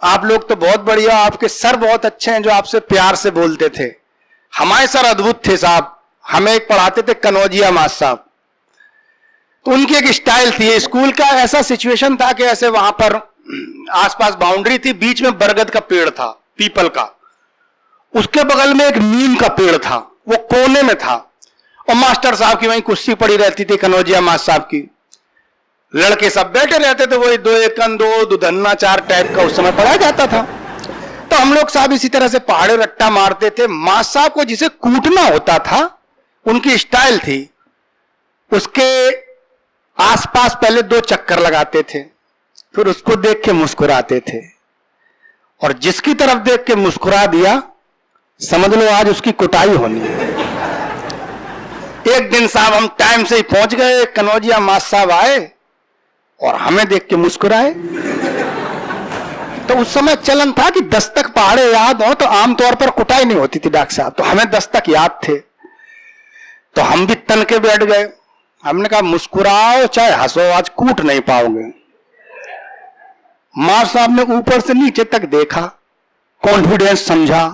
आप लोग तो बहुत बढ़िया, आपके सर बहुत अच्छे हैं जो आपसे प्यार से बोलते थे। हमारे सर अद्भुत थे साहब। हमें एक पढ़ाते थे कनौजिया मास साहब, तो उनकी एक स्टाइल थी। स्कूल का ऐसा सिचुएशन था कि ऐसे वहां पर आसपास बाउंड्री थी, बीच में बरगद का पेड़ था, पीपल का, उसके बगल में एक नीम का पेड़ था, वो कोने में था, और मास्टर साहब की वहीं कुर्सी पड़ी रहती थी, कनौजिया मास साहब की। लड़के सब बैठे रहते थे, वही दो एकन दो दुधन्ना चार टाइप का उस समय पढ़ाया जाता था। तो हम लोग साहब इसी तरह से पहाड़े रट्टा मारते थे। मास साहब को जिसे कूटना होता था, उनकी स्टाइल थी, उसके आसपास पहले 2 चक्कर लगाते थे, फिर उसको देख के मुस्कुराते थे, और जिसकी तरफ देख के मुस्कुरा दिया समझ लो आज उसकी कुटाई होनी है। एक दिन साहब हम टाइम से ही पहुंच गए, कनौजिया मास साहब आए और हमें देख के मुस्कुराए। तो उस समय चलन था कि 10 तक पहाड़े याद हो तो आमतौर पर कुटाई नहीं होती थी डॉक्टर साहब, तो हमें 10 तक याद थे। तो हम भी तन के बैठ गए। हमने कहा मुस्कुराओ चाहे हंसो, आज कूट नहीं पाओगे। मार साहब ने ऊपर से नीचे तक देखा, कॉन्फिडेंस समझा,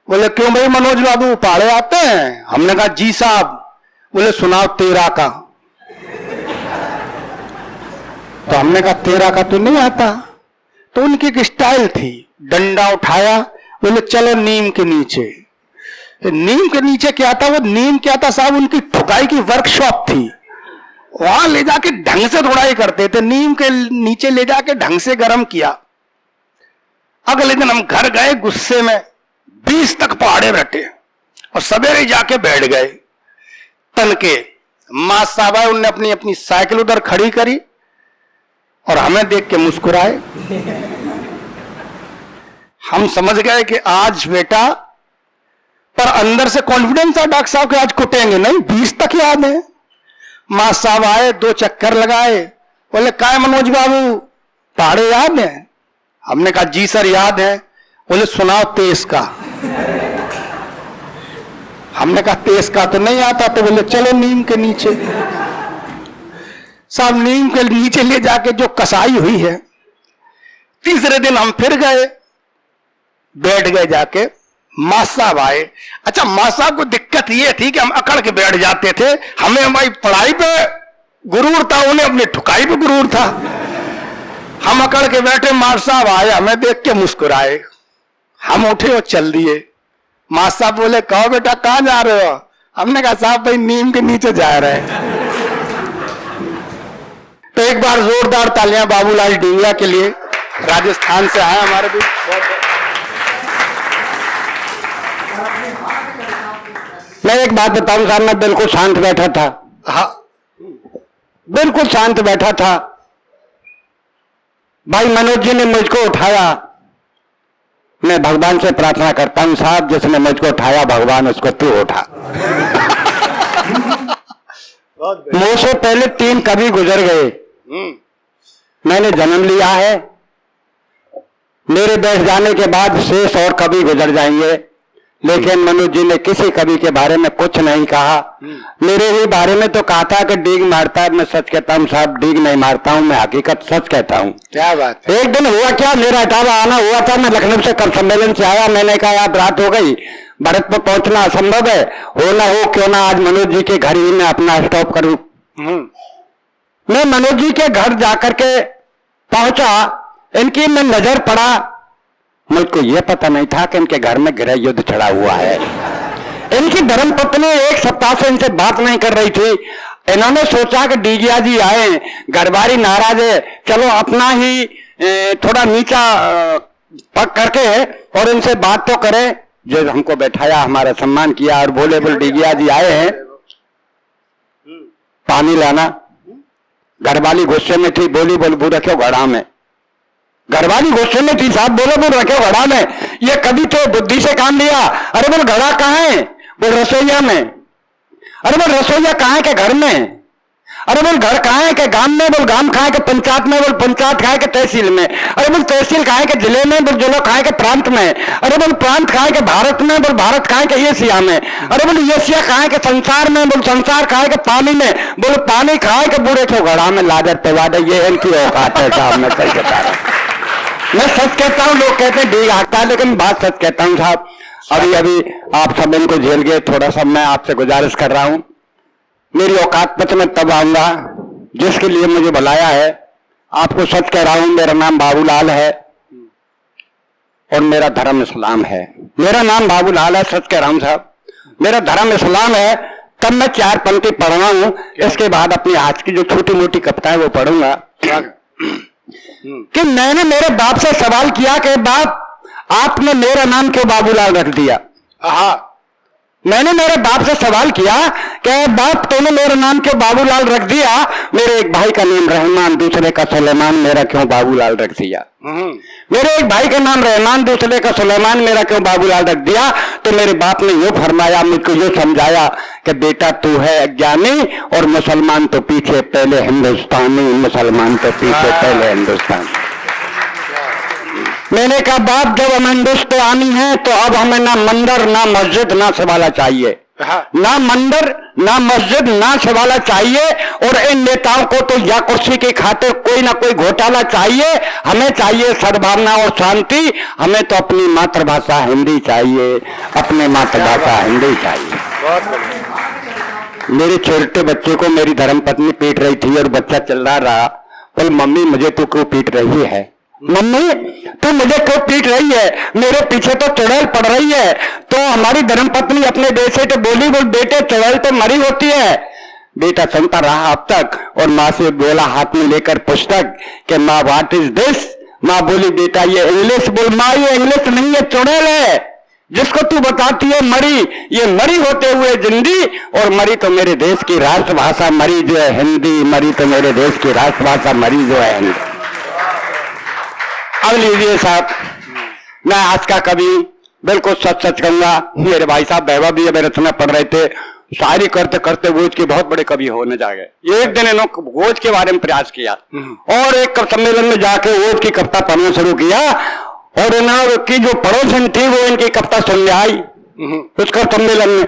बोले क्यों भाई मनोज बाबू पहाड़े आते हैं? हमने कहा जी साहब। बोले सुनाओ तेरा का। तो हमने कहा तेरा का तो नहीं आता। तो उनकी एक स्टाइल थी, डंडा उठाया, बोले चलो नीम के नीचे। नीम के नीचे क्या था? वो नीम क्या था साहब, उनकी ठुकाई की वर्कशॉप थी, वहां ले जाके ढंग से धुलाई करते थे। नीम के नीचे ले जाके ढंग से गर्म किया। अगले दिन हम घर गए गुस्से में, 20 तक पहाड़े रटे और सवेरे जाके बैठ गए तन के। मास साहब आए, उनने अपनी अपनी साइकिल उधर खड़ी करी और हमें देख के मुस्कुराए। हम समझ गए कि आज बेटा, पर अंदर से कॉन्फिडेंस था डॉक्टर साहब के आज कुटेंगे नहीं, 20 तक याद है। मास साहब आए, 2 चक्कर लगाए, बोले काय मनोज बाबू पहाड़े याद है? हमने कहा जी सर याद है। बोले सुनाओ तेज का। हमने कहा तेज का तो नहीं आता। तो बोले चलो नीम के नीचे। साहब नीम के नीचे ले जाके जो कसाई हुई है, तीसरे दिन हम फिर गए, बैठ गए जाके। मास साहब आए। अच्छा मास साहब को दिक्कत ये थी कि हम अकड़ के बैठ जाते थे। हमें हमारी पढ़ाई पे गुरूर था, उन्हें अपनी ठुकाई पे गुरूर था। हम अकड़ के बैठे, मास साहब आए, हमें देख के मुस्कुराए। हम उठे और चल दिए। मास साहब बोले कहो बेटा कहां जा रहे हो? हमने कहा साहब भाई नीम के नीचे जा रहे हैं। तो एक बार जोरदार तालियां बाबूलाल डिंगिया के लिए, राजस्थान से आए हमारे भी। मैं एक बात बताऊं साहब, मैं बिल्कुल शांत बैठा था। हाँ बिल्कुल शांत बैठा था। भाई मनोज जी ने मुझको उठाया। मैं भगवान से प्रार्थना करता हूं साहब जिसने मुझको उठाया भगवान उसको तू उठा। मुंह से पहले 3 कवि गुजर गए। मैंने जन्म लिया है, मेरे बैठ जाने के बाद शेष और कवि गुजर जाएंगे, लेकिन मनोज जी ने किसी कवि के बारे में कुछ नहीं कहा। मेरे ही बारे में तो कहा था कि डीग मारता है। मैं सच कहता हूँ साहब, डीग नहीं मारता हूँ, मैं हकीकत सच कहता हूँ। क्या बात है। एक दिन हुआ क्या, मेरा इटावा आना हुआ था। मैं लखनऊ से कल सम्मेलन से आया। मैंने कहा यार रात हो गई, भरतपुर पहुंचना असंभव है, हो ना हो क्यों ना आज मनोज जी के घर ही मैं अपना स्टॉप करूं। मैं मनोज जी के घर जाकर के पहुंचा, इनकी मैं नजर पड़ा। मुझको यह पता नहीं था कि इनके घर में गृह युद्ध चढ़ा हुआ है। इनकी धर्मपत्नी 1 सप्ताह से इनसे बात नहीं कर रही थी। इन्होंने सोचा कि डीगिया जी आए, घरवारी नाराज है, चलो अपना ही थोड़ा नीचा पक करके और इनसे बात तो करें। जो हमको बैठाया, हमारा सम्मान किया और बोले बोल डीगिया जी आए हैं, पानी लाना। घरवाली गुस्से में थी, बोली बोल बू रखो घड़ा में। घरवाली गुस्से में थी साहब, बोलो बोल रखे घड़ा में। ये कभी तो बुद्धि से काम लिया। अरे बोल घड़ा कहाँ है? बोल रसोईया में। अरे बोल रसोईया कहाँ है के घर में? अरे बोल घर कहाँ है के गांव में? बोल गांव कहाँ है के पंचायत में? बोल पंचायत कहाँ है के तहसील में? अरे बोल तहसील कहाँ है के जिले में? बोल जिला कहाँ है के प्रांत में? अरे बोल प्रांत कहाँ है के भारत में? बोल भारत कहाँ है के एशिया में? अरे बोल एशिया कहाँ है के संसार में? बोल संसार कहाँ है के पानी में? बोल पानी कहाँ है के बूढ़े छो घड़ा में। लाजर पैदा, ये इनकी औकात है साहब, मैं सही बता रहा हूं। मैं सच कहता हूँ, लोग कहते हैं डीग हाकता है, लेकिन बात सच कहता हूँ साहब। अभी अभी आप सब इनको झेल गए, थोड़ा सा मैं आपसे गुजारिश कर रहा हूँ, मेरी औकात पर तो मैं तब आऊंगा जिसके लिए मुझे बुलाया है। आपको सच कह रहा हूं, मेरा नाम बाबूलाल है और मेरा धर्म इस्लाम है। मेरा नाम बाबूलाल है, सच कह रहा हूं साहब, मेरा धर्म इस्लाम है। तब मैं 4 पंक्ति पढ़ रहा हूं, इसके बाद अपनी आज की जो छोटी मोटी कविताएं वो पढ़ूंगा। कि मैंने मेरे बाप से सवाल किया कि बाप आपने मेरा नाम क्यों बाबूलाल रख दिया। मैंने मेरे बाप से सवाल किया कि बाप तूने मेरा नाम क्यों बाबूलाल रख दिया। मेरे एक भाई का नाम रहमान, दूसरे का सुलेमान, मेरा क्यों बाबूलाल रख दिया। मेरे एक भाई का नाम रहमान, दूसरे का सुलेमान, मेरा क्यों बाबूलाल रख दिया। तो मेरे बाप ने यूं फरमाया, मुझको यूं समझाया कि बेटा तू है अज्ञानी और मुसलमान तो पीछे पहले हिंदुस्तानी, मुसलमान तो पीछे पहले हिंदुस्तानी। मैंने कहा बाप जब हम हिंदुस्तानी हैं तो अब हमें ना मंदिर ना मस्जिद ना सवाला चाहिए, ना मंदिर ना मस्जिद ना सवाला चाहिए। और इन नेताओं को तो या कुर्सी की खातिर कोई ना कोई घोटाला चाहिए। हमें चाहिए सद्भावना और शांति। हमें तो अपनी मातृभाषा हिंदी चाहिए, अपनी मातृभाषा हिंदी चाहिए। मेरे छोटे बच्चे को मेरी धर्मपत्नी पीट रही थी और बच्चा चिल्ला रहा, बोल मम्मी मुझे तो क्यों पीट रही है, मम्मी तू मुझे क्यों पीट रही है, मेरे पीछे तो चुड़ैल पड़ रही है। तो हमारी धर्मपत्नी अपने बेटे से बोली, बोल बेटे चुड़ैल तो मरी होती है। बेटा सुनता रहा अब तक और माँ से बोला हाथ में लेकर पुस्तक कि माँ व्हाट इज दिस। माँ बोली बेटा ये इंग्लिश। बोल माँ ये इंग्लिश नहीं है, चुड़ैल है जिसको तू बताती है मरी। ये मरी होते हुए जिंदी, और मरी तो मेरे देश की राष्ट्रभाषा मरी जो है हिंदी, मरी तो मेरे देश की राष्ट्रभाषा मरी जो है हिंदी। अब लीजिए साहब, मैं आज का कवि बिल्कुल सच सच कहूंगा। मेरे भाई साहब वैभव भी अभी रचना पढ़ रहे थे, शायरी करते करते गोज के बहुत बड़े कवि होने जा गए। एक दिन इन्होंने गोज के बारे में प्रयास किया और एक सम्मेलन में जाके गोज की कविता पढ़ना शुरू किया और इनकी जो पड़ोसन थी वो इनकी कविता सुनने आई उसका सम्मेलन में।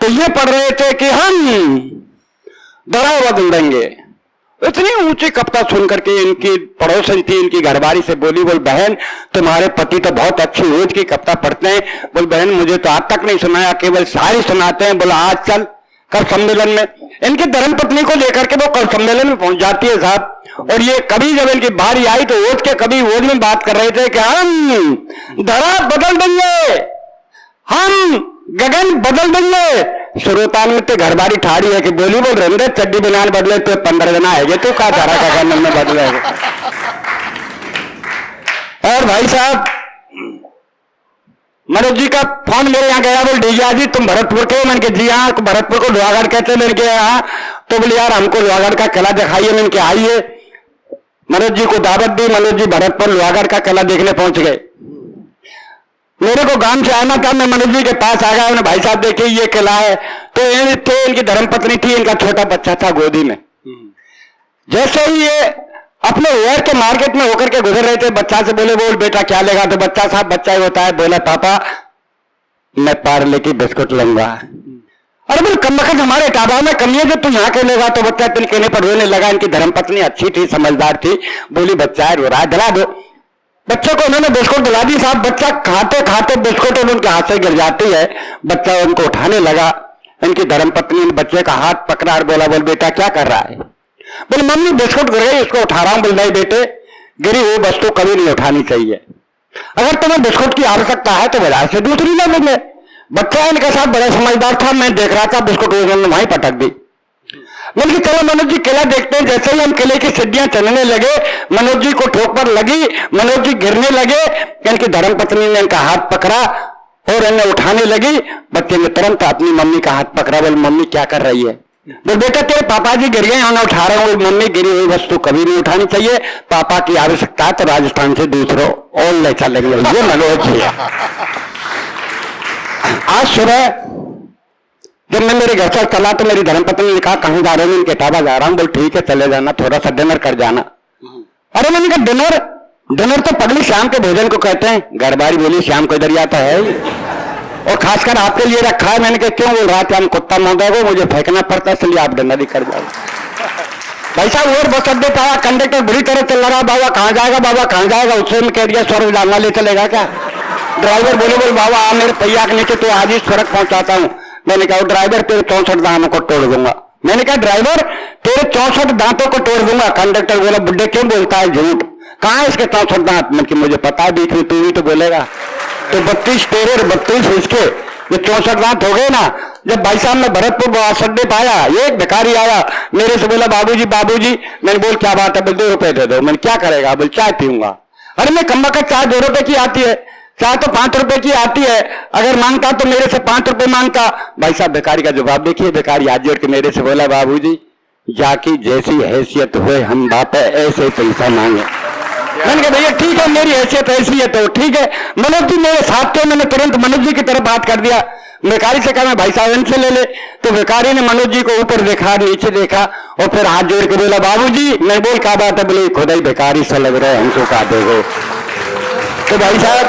तो ये पढ़ रहे थे कि हम दरा बदल देंगे। इतनी ऊंची कविता सुनकर के इनकी पड़ोसन थी, इनकी घरवाली से बोली, बोल बहन तुम्हारे पति तो बहुत अच्छी रोज की कविता पढ़ते हैं। बोल बहन मुझे तो आज तक नहीं सुनाया, केवल शायरी सुनाते हैं। बोला आज चल कर सम्मेलन में। इनकी धर्मपत्नी को लेकर के वो कर सम्मेलन में पहुंच जाती है साहब। और ये कभी जब इनकी बारी आई तो ओज के कभी ओज में बात कर रहे थे कि हम धरा बदल देंगे, हम गगन बदल देंगे। श्रोतान में तो घरबारी ठाड़ी है कि बोली बोल रहे चड्डी बनान बदले तो 15 जना है तो का धारा का गगन में बदलेगा। और भाई साहब मनोज जी का फोन मेरे यहाँ गया, बोल डीजा जी तुम भरतपुर के। मैंने कहा जी हाँ, भरतपुर को लोहागढ़ कहते हैं। मैंने कहा हाँ। तो बोले यार हमको लोहागढ़ का किला दिखाइए। मैंने कहा आइए। मनोज जी को दावत दी, मनोज जी भरतपुर लोहागढ़ का किला देखने पहुंच गए। मेरे को गांव से आना था, मैं मनोज जी के पास आ गया। उन्हें भाई साहब देखिए ये किला है। तो ये थे, इनकी धर्मपत्नी थी, इनका छोटा बच्चा था गोदी में। जैसे ही ये अपने वेयर के मार्केट में होकर के गुजर रहे थे, बच्चा से बोले बोल बेटा क्या लेगा। तो बच्चा साहब बच्चा ही होता है, बोला पापा मैं पार्ले की बिस्कुट लूंगा। अरे बोल कम वक्त हमारे टाबा में कमी है जो तू यहाँ के लेगा। तो बच्चा तिल कहने पर रोने लगा। इनकी धर्मपत्नी अच्छी थी, समझदार थी, बोली बच्चा है रो रहा है दिला दो। बच्चे को उन्होंने बिस्कुट दिला दी साहब। बच्चा खाते खाते बिस्कुट उनके हाथ से गिर जाती है। बच्चा उनको उठाने लगा। इनकी धर्मपत्नी ने बच्चे का हाथ पकड़ा और बोला बोल बेटा क्या कर रहा है। बोले मम्मी बिस्कुट गिर गई इसको उठा रहा हूं। बोल नहीं बेटे गिरी हुई वस्तु कभी नहीं उठानी चाहिए। अगर तुम्हें बिस्कुट की आवश्यकता है तो बाजार से दूसरी ले लेंगे। बच्चा इनके साथ बड़ा समझदार था, मैं देख रहा था बिस्कुट उन्होंने वहीं पटक दी। मैंने चलो मनोज जी किला देखते हैं। जैसे ही हम किले की सीढ़ियां चलने लगे, मनोज जी को ठोक पर लगी, मनोज जी गिरने लगे। इनकी धर्मपत्नी ने इनका हाथ पकड़ा और इन्हें उठाने लगी। बच्चे ने तुरंत अपनी मम्मी का हाथ पकड़ा। बोले मम्मी क्या कर रही है। बोल बेटा तेरे पापा जी गिर गए, उन्हें उठा रहा हूं। मम्मी गिरी हुई वस्तु कभी नहीं उठानी चाहिए, पापा की आवश्यकता है तो राजस्थान से दूसरों और ले चलेंगे। ये मनोज जी आज सुबह जब मैं मेरे घर से चला तो मेरी धर्मपत्नी ने कहा कहीं जा रहे हो। इनके टाबा जा रहा हूं। बोल ठीक है चले जाना, थोड़ा सा डिनर कर जाना। अरे मैंने कहा डिनर, डिनर तो पगली शाम के भोजन को कहते हैं। घरबारी बोली शाम को इधर ही आता है और खासकर आपके लिए रखा है। मैंने कहा क्यों। बोल रहा था हम कुत्ता मांगा को मुझे फेंकना पड़ता है इसलिए आप डिनर ही कर जाओ। भाई साहब और बस अड्डे पे आया, कंडक्टर बुरी तरह चल रहा, बाबा कहाँ जाएगा, बाबा कहाँ जाएगा, उससे मैं कह दिया 100 रुपये डालना ले चलेगा क्या। ड्राइवर बोले बाबा आ मेरे पहिया के नीचे तो आज ही सड़क पहुंचाता हूँ। मैंने कहा ड्राइवर तेरे 64 दांतों को तोड़ दूंगा। मैंने कहा ड्राइवर तेरे 64 दांतों को तोड़ दूंगा। कंडक्टर बोला बुड्ढे क्यों बोलता है झूठ, कहाँ है इसके 64 दांत। मतलब मुझे पता है बीच में तू भी तो बोलेगा। तो 32 तेरे और 32 इसके, ये 64 दांत हो गए ना। जब भाई साहब मैं भरतपुर बस अड्डे पाया, एक भिखारी आया मेरे से बोला बाबूजी बाबूजी। मैंने बोल क्या बात है, बोल 2 रुपए दे दो। मैंने क्या करेगा, बोल चाय पीऊंगा। अरे मैं कम्बा का चाय 2 रुपए की आती है, चाय तो 5 रुपए की आती है, अगर मांगता तो मेरे से 5 रुपए मांगता। भाई साहब भिखारी का जवाब देखिए, भिखारी हाथ जोड़ के मेरे से बोला बाबूजी जाकी जैसी हैसियत हुए हम बाप ऐसे पैसा मांगे। मैंने कहा भैया ठीक है मेरी हैसियत ऐसी है तो ठीक है। मनोज जी मेरे साथ थे, मैंने तुरंत मनोज जी की तरफ बात कर दिया। भिखारी से कहा मैं भाई साहब इनसे ले ले। तो भिखारी ने मनोज जी को ऊपर देखा नीचे देखा और फिर हाथ जोड़ के बोला बाबूजी। मैं बोल क्या बात है, बोले खुदा ही भिखारी सा लग रहा है हमको का दोगे। तो भाई साहब